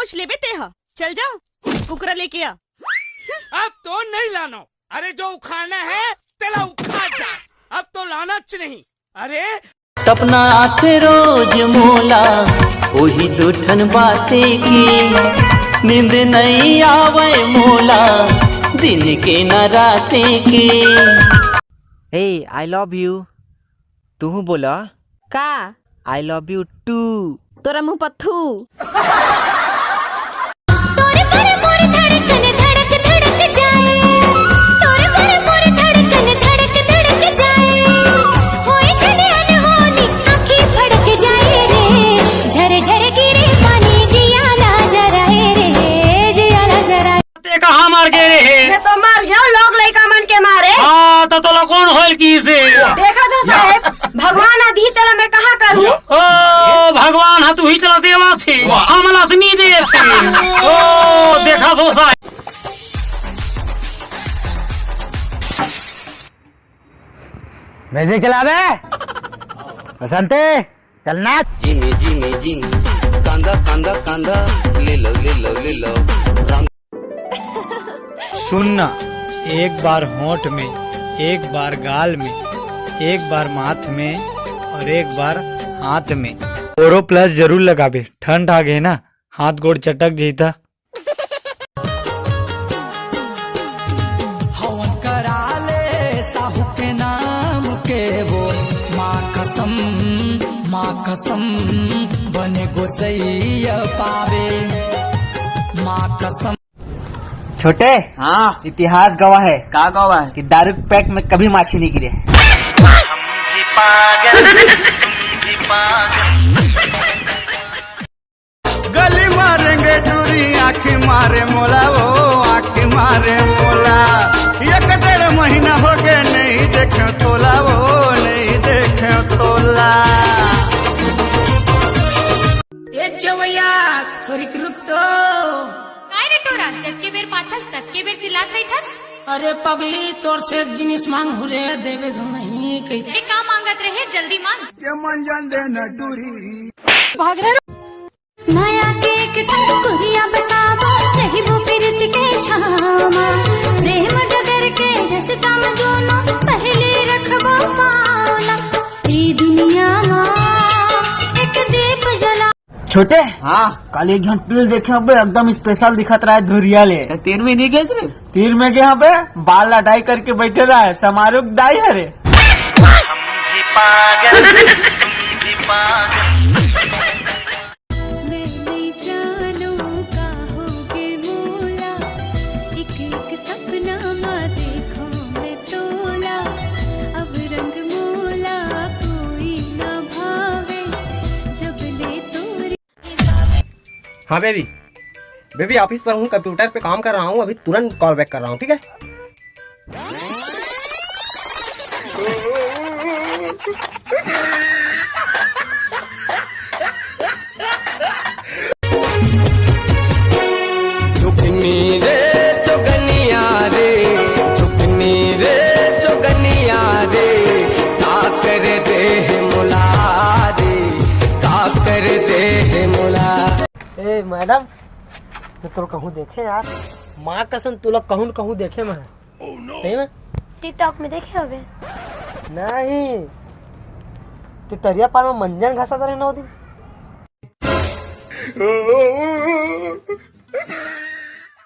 कुछ ले बेते हा। चल जाओ कुकरा लेके आ। अब तो नहीं लानो। अरे जो उखाना है तेला उखाड़ जा। अब तो लाना नहीं। अरे सपना आते रोज मोला वही दूठन बातें की नींद नहीं आवे मोला दिन के न रातें के। हे आई लव यू। तू बोला का आई लव यू टू। तोरा मुंह पत्थू। तोरे पर मोर धड़कन धड़क धड़क जाए। तोरे पर मोर धड़कन धड़क धड़क जाए। होए चले अनहोनी आँखें फड़क जाए रे। झरे झरे गिरे पानी जियाला जराए रे। जियाला जराए। ते कहाँ मार गए रे? मैं तो मार गया लोग लड़का मन के मारे। हाँ तो तोला कौन होल की से? देखा तो साहेब भगवान आदि तेला मैं कहाँ करूँ। ओ भगवान हा तू ही चला देवा छे। हमला तो नहीं दे छे। ओ देखा तो साहब। म्यूजिक चला बे बसंते चलना। जीनी जीनी जीनी कांदा कांदा कांदा ले लो ले लो ले लो। सुनना, एक बार होंठ में, एक बार गाल में, एक बार माथ में और एक बार हाथ में ओरो प्लस जरूर लगाबे। ठंड आ गए ना हाथ गोड़ चटक जीता। हवन करा ले साहू के नाम के बोल माँ कसम बने गोसैया पावे माँ कसम। छोटे हाँ इतिहास गवाह है। का गवाह है? कि दारू के पैक में कभी माछी नहीं गिरे। गली मारेंगे टूरी आँखी मारे मोला वो आँखी मारे मोला। एक 1.5 महीना हो गए नहीं देखे तोला वो नहीं देखे तोला। ये चवैया थोड़ी रुक तो। काय रे तोरा जग के बेर पाथस तक के बेर चिल्लात रही थस। अरे पगली तोर से एक जिनिस मांग हो रे देवे धो नहीं कही। जे का मांगत रहे जल्दी मांग। ये मन जान देना टूरी भाग रहे। माया के एक टुकड़िया बतावा नहीं वो प्रीत के छामा। प्रेम डगर के रस्ता में दोनों पहले रखबो पाला। ई दुनिया में एक दीप जला। छोटे हाँ कल एक घंटे देखे बे एकदम स्पेशल दिखत रहा है धुरिया ले। तीर में नहीं गए थे? तीर में गए बे बाल लटाई करके बैठे रहा है समारोह दाई है रे। हाँ बेबी ऑफिस पर हूँ कंप्यूटर पे काम कर रहा हूँ अभी तुरंत कॉल बैक कर रहा हूँ ठीक है। झुकनी रे चुगनिया रे झुकनी रे चुगनिया रे का कर दे मुला रे का कर दे मुला। ए मैडम मैं तो कहूँ देखे यार माँ कसम तू लोग कहूँ देखे मैं सही में टिकटॉक में देखे हवे नहीं ते तरिया पार में मंजन घासा था रहना वो दिन।